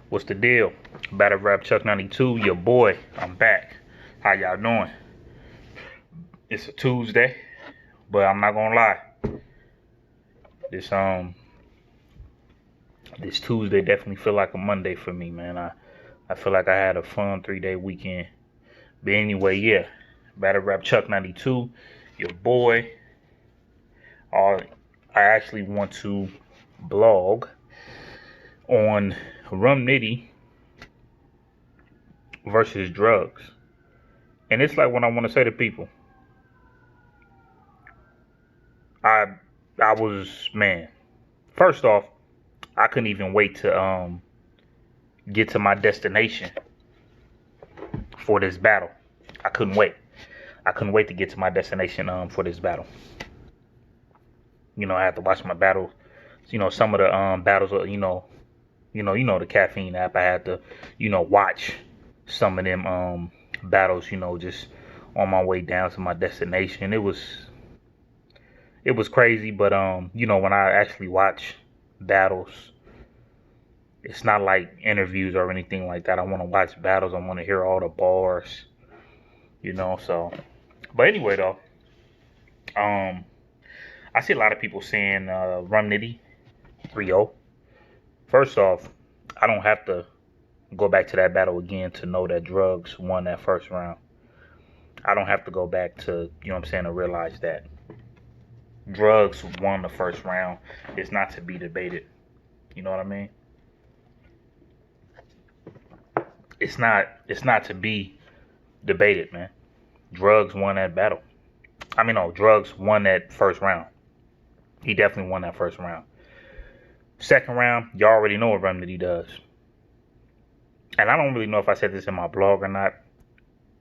What's the deal? Battle Rap Chuck 92, your boy. I'm back. How y'all doing? It's a Tuesday, but I'm not gonna lie. This this Tuesday definitely feel like a Monday for me, man. I feel like I had a fun 3-day weekend. But anyway, yeah. Battle Rap Chuck 92, your boy. I actually want to blog on nitty versus drugz. And it's like what I want to say to people. I was, man. First off, I couldn't even wait to get to my destination for this battle. I couldn't wait. I couldn't wait to get to my destination for this battle. You know, I had to watch my battles. You know, some of the battles are, you know the caffeine app. I had to, watch some of them battles, just on my way down to my destination. It was crazy, but when I actually watch battles, it's not like interviews or anything like that. I want to watch battles. I want to hear all the bars, so. But anyway, though, I see a lot of people saying nitty 3-0. First off, I don't have to go back to that battle again to know that drugz won that first round. I don't have to go back to, to realize that drugz won the first round. It's not to be debated. You know what I mean? It's not to be debated, man. Drugz won that battle. Drugz won that first round. He definitely won that first round. Second round, you already know what Nitty does. And I don't really know if I said this in my blog or not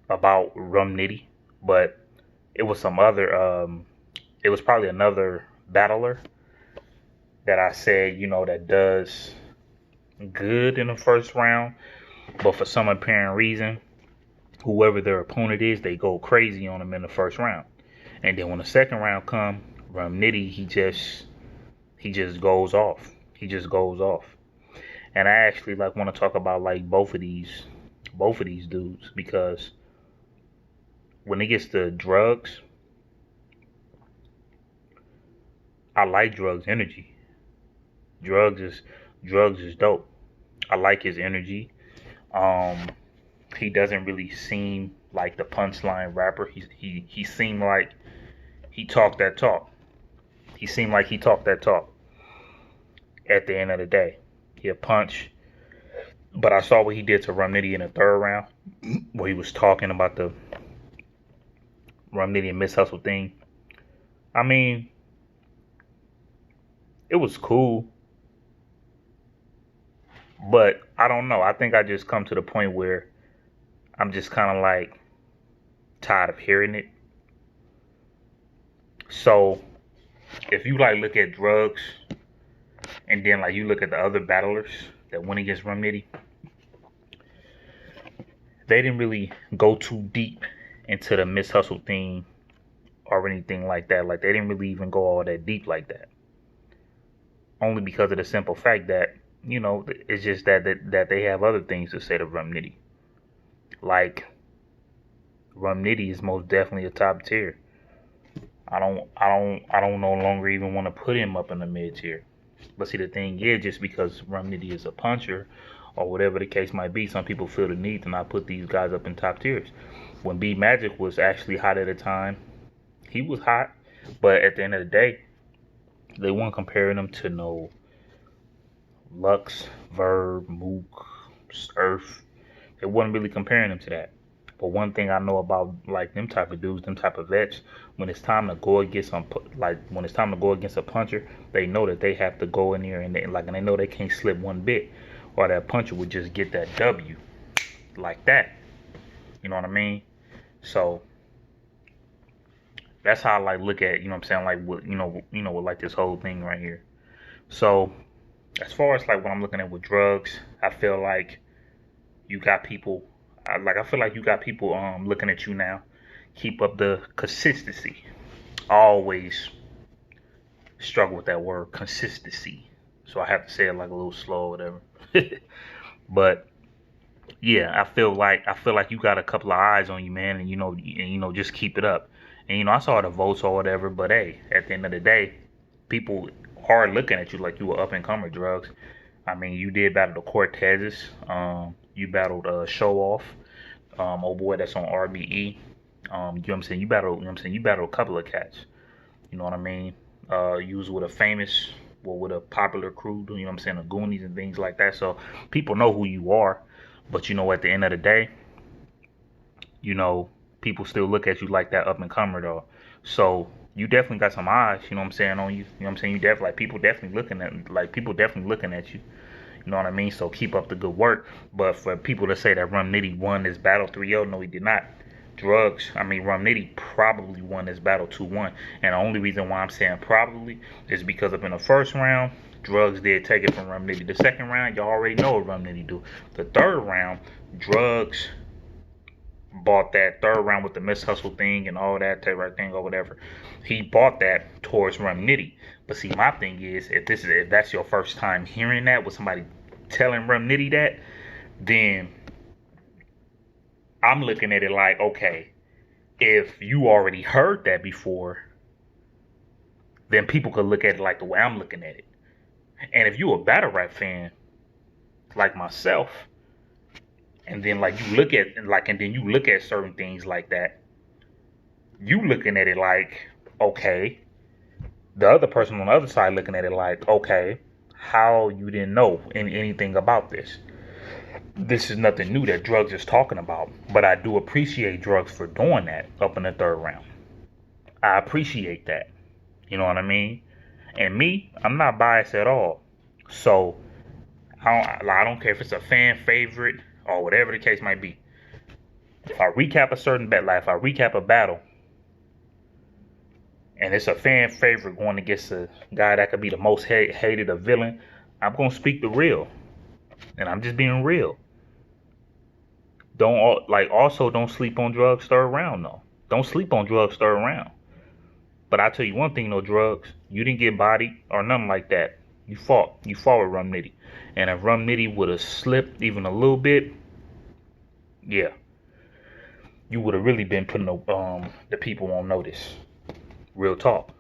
about Nitty, but it was some other, it was probably another battler that I said, that does good in the first round, but for some apparent reason, whoever their opponent is, they go crazy on them in the first round. And then when the second round come, Nitty, he just goes off. He just goes off. And I actually want to talk about both of these dudes, because when it gets to drugz, I like drugz energy. Drugz is dope. I like his energy. He doesn't really seem like the punchline rapper. He seemed like he talked that talk. He seemed like he talked that talk. At the end of the day, he'll punch. But I saw what he did to Nitty in the third round, where he was talking about the Nitty and Miss Hustle thing. I mean, it was cool, but I don't know. I think I just come to the point where I'm just kind of tired of hearing it. So if you look at drugz, and then you look at the other battlers that went against Nitty, they didn't really go too deep into the Miss Hustle thing or anything like that. They didn't really even go all that deep like that. Only because of the simple fact that, it's just that they have other things to say to Nitty. Nitty is most definitely a top tier. I don't no longer even want to put him up in the mid tier. But see, the thing is, just because Nitty is a puncher or whatever the case might be, some people feel the need to not put these guys up in top tiers. When B Magic was actually hot at the time, he was hot, but at the end of the day, they weren't comparing him to no Lux, Verb, Mook, Surf. They wasn't really comparing him to that. But one thing I know about them type of dudes, them type of vets, when it's time to go against a puncher, they know that they have to go in there and they know they can't slip one bit, or that puncher would just get that W like that. You know what I mean? So that's how I look at, with this whole thing right here. So as far as what I'm looking at with drugz, I feel like you got people. I feel like you got people looking at you now. Keep up the consistency. I always struggle with that word, consistency. So I have to say it a little slow or whatever. But yeah, I feel like you got a couple of eyes on you, man, and just keep it up. And I saw the votes or whatever, but hey, at the end of the day, people are looking at you like you were up and comer drugs. I mean, you did battle the Cortezes. You battled Show Off, old boy that's on RBE. You know what I'm saying? You battled a couple of cats. You know what I mean? You was with a famous, well, with a popular crew. You know what I'm saying? The Goonies and things like that. So people know who you are. But at the end of the day, you know, people still look at you like that up and comer though. So you definitely got some eyes, you know what I'm saying, on you. You know what I'm saying? You definitely people definitely looking at you. You know what I mean? So keep up the good work. But for people to say that Rum Nitty won this battle 3-0, no, he did not. Rum Nitty probably won this battle 2-1. And the only reason why I'm saying probably is because up in the first round, Drugz did take it from Rum Nitty. The second round, y'all already know what Rum Nitty do. The third round, Drugz bought that third round with the Miss Hustle thing and all that type of thing or whatever. He bought that towards Rum Nitty. But see, my thing is, if that's your first time hearing that with somebody telling Rum Nitty that, then I'm looking at it like, okay, if you already heard that before, then people could look at it like the way I'm looking at it. And if you a battle rap fan like myself, and then you look at certain things like that, you looking at it like, okay, the other person on the other side looking at it like, okay, how you didn't know anything about this? This is nothing new that Drugz is talking about, but I do appreciate Drugz for doing that up in the third round. I appreciate that. You know what I mean? And me, I'm not biased at all. So I don't care if it's a fan favorite or whatever the case might be. If I recap a certain bet, like if I recap a battle, and it's a fan favorite going against a guy that could be the most hated, a villain, I'm gonna speak the real, and I'm just being real. Also don't sleep on Drugz third round though. Don't sleep on Drugz third round. But I tell you one thing, no, Drugz, you didn't get bodied or nothing like that. You fought with Rum Nitty, and if Rum Nitty would have slipped even a little bit, yeah, you would have really been putting the people on notice. Real talk.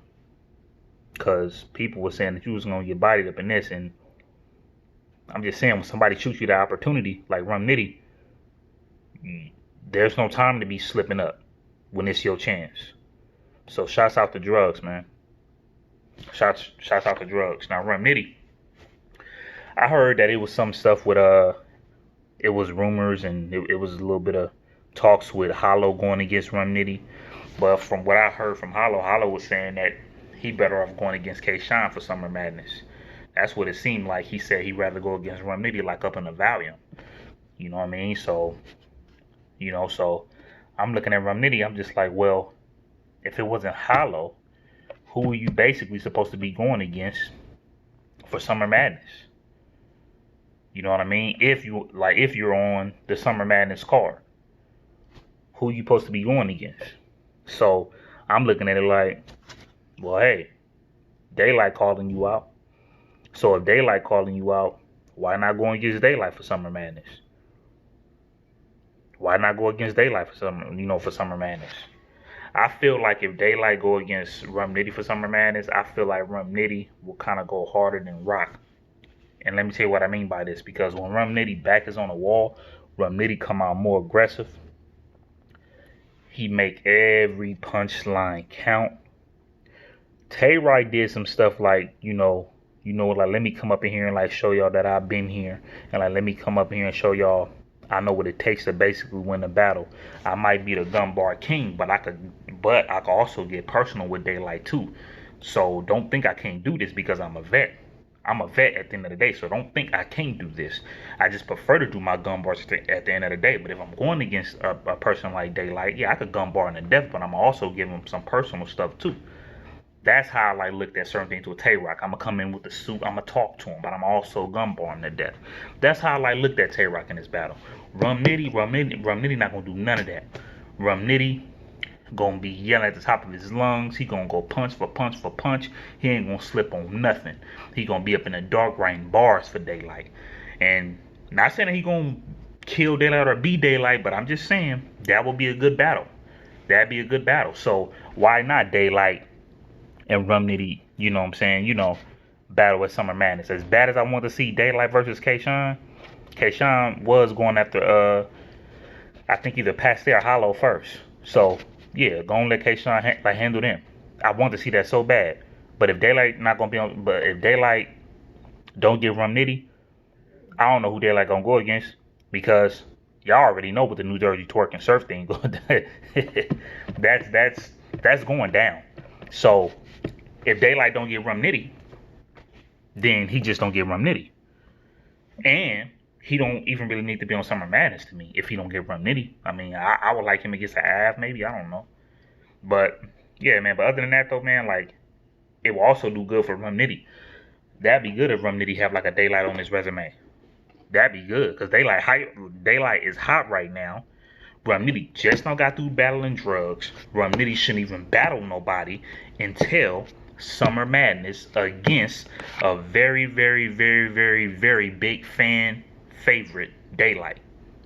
Because people were saying that you was going to get bodied up in this. And I'm just saying, when somebody shoots you the opportunity, like Rum Nitty, there's no time to be slipping up when it's your chance. So shouts out to Drugz, man. Shouts out to Drugz. Now, Rum Nitty, I heard that it was some stuff with, it was rumors and it was a little bit of talks with Hollow going against Rum Nitty. But from what I heard from Hollow was saying that he better off going against K-Shine for Summer Madness. That's what it seemed like. He said he'd rather go against Rum Nitty like up in the Valium. You know what I mean? So I'm looking at Rum Nitty. I'm just like, well, if it wasn't Hollow, who are you basically supposed to be going against for Summer Madness? You know what I mean? If you're on the Summer Madness card, who are you supposed to be going against? So I'm looking at it like, well, hey, Daylight calling you out. So if Daylight calling you out, why not go against Daylight for Summer Madness? Why not go against Daylight for Summer Madness? I feel like if Daylight go against Rum Nitty for Summer Madness, I feel like Rum Nitty will kind of go harder than Rock. And let me tell you what I mean by this. Because when Rum Nitty back is on the wall, Rum Nitty come out more aggressive. He make every punchline count. Tay-Roy did some stuff like, like, let me come up in here and like show y'all that I've been here. And like, let me come up in here and show y'all I know what it takes to basically win the battle. I might be the gun bar king, but I could also get personal with Daylight too. So don't think I can't do this because I'm a vet. I'm a vet at the end of the day, so don't think I can't do this. I just prefer to do my gun bars at the end of the day. But if I'm going against a person like Daylight, yeah, I could gun bar him to death, but I'm also giving him some personal stuff too. That's how I like looked at certain things with Tay-Rock. I'm gonna come in with the suit, I'm gonna talk to him, but I'm also gun bar him to death. That's how I like looked at Tay-Rock in this battle. Rum Nitty not gonna do none of that. Rum Nitty gonna be yelling at the top of his lungs. He gonna go punch for punch for punch. He ain't gonna slip on nothing. He gonna be up in the dark writing bars for Daylight. And Not saying that he gonna kill Daylight or be Daylight, but I'm just saying that would be a good battle. That'd be a good battle. So why not Daylight and Rum Nitty? You know what I'm saying? Battle at Summer Madness. As bad as I want to see Daylight versus Kayshawn, Kayshawn was going after I think either Pastel or Hollow first. So yeah, go and let Kayshawn handle them. I want to see that so bad. But if Daylight not gonna be on, but if Daylight don't get Rum Nitty, I don't know who Daylight gonna go against because y'all already know what the New Jersey twerk and surf thing going. That's going down. So if Daylight don't get Rum Nitty, then he just don't get Rum Nitty, and he don't even really need to be on Summer Madness to me if he don't get Rum Nitty. I mean, I would like him against an Av maybe. I don't know, but yeah, man. But other than that though, man, like it will also do good for Rum Nitty. That'd be good if Rum Nitty have like a Daylight on his resume. That'd be good because Daylight is hot right now. Rum Nitty just now got through battling drugz. Rum Nitty shouldn't even battle nobody until Summer Madness against a very, very, very, very, very big fan favorite, Daylight.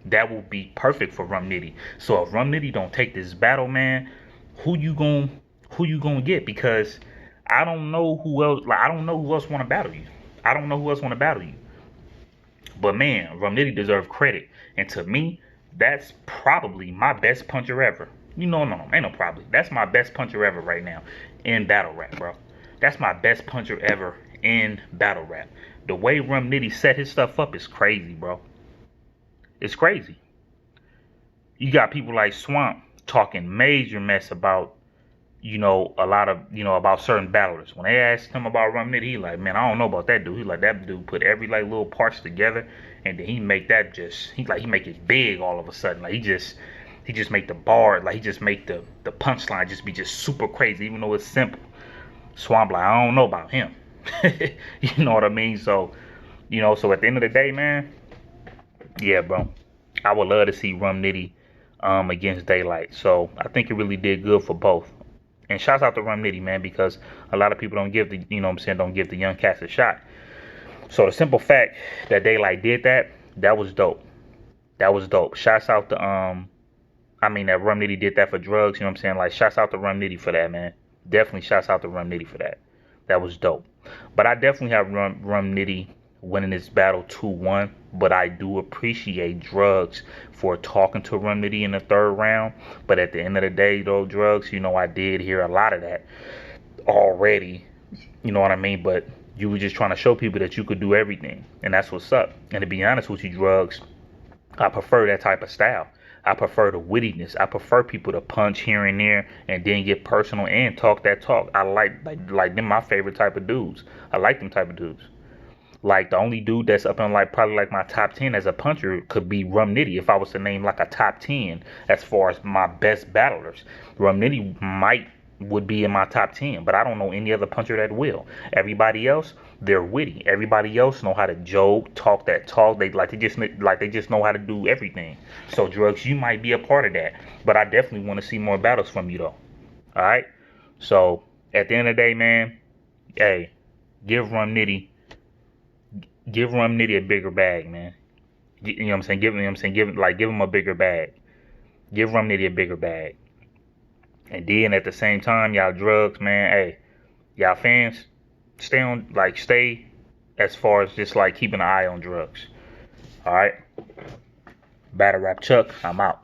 That will be perfect for Rum Nitty. So if Rum Nitty don't take this battle, man, who you gonna get? Because I don't know who else. Like I don't know who else want to battle you. I don't know who else want to battle you. But man, Rum Nitty deserves credit, and to me, that's probably my best puncher ever. No, ain't no probably. That's my best puncher ever right now in battle rap, bro. That's my best puncher ever in battle rap. The way Rum Nitty set his stuff up is crazy, bro. It's crazy. You got people like Swamp talking major mess about, a lot of, about certain battlers. When they asked him about Rum Nitty, he like, man, I don't know about that dude. He like, that dude put every like little parts together, and then he make that he make it big all of a sudden. Like he just make the bar, like he just make the punchline just be just super crazy, even though it's simple. Swamp like, I don't know about him. You know what I mean? So, so at the end of the day, man, yeah, bro, I would love to see Rum Nitty against Daylight. So I think it really did good for both. And shouts out to Rum Nitty, man, because a lot of people don't give the, don't give the young cats a shot. So the simple fact that Daylight did that was dope. That was dope. Shouts out to, that Rum Nitty did that for drugz, Like, shouts out to Rum Nitty for that, man. Definitely shouts out to Rum Nitty for that. That was dope. But I definitely have Rum Nitty winning this battle 2-1. But I do appreciate drugz for talking to Rum Nitty in the third round. But at the end of the day, though, drugz, I did hear a lot of that already. You know what I mean? But you were just trying to show people that you could do everything. And that's what's up. And to be honest with you, drugz, I prefer that type of style. I prefer the wittiness. I prefer people to punch here and there and then get personal and talk that talk. I like them my favorite type of dudes. I like them type of dudes. Like the only dude that's up in probably my top 10 as a puncher could be Rum Nitty. If I was to name like a top 10 as far as my best battlers, Rum Nitty would be in my top 10, but I don't know any other puncher that will. Everybody else, they're witty. Everybody else know how to joke, talk that talk. They just know how to do everything. So drugz, you might be a part of that, but I definitely want to see more battles from you though. All right. So at the end of the day, man, hey, give Rum Nitty a bigger bag, man. You know what I'm saying? Give him a bigger bag. Give Rum Nitty a bigger bag. And then at the same time, y'all drugz, man, hey, y'all fans, stay as far as just keeping an eye on drugz. Alright? Battle Rap Chuck, I'm out.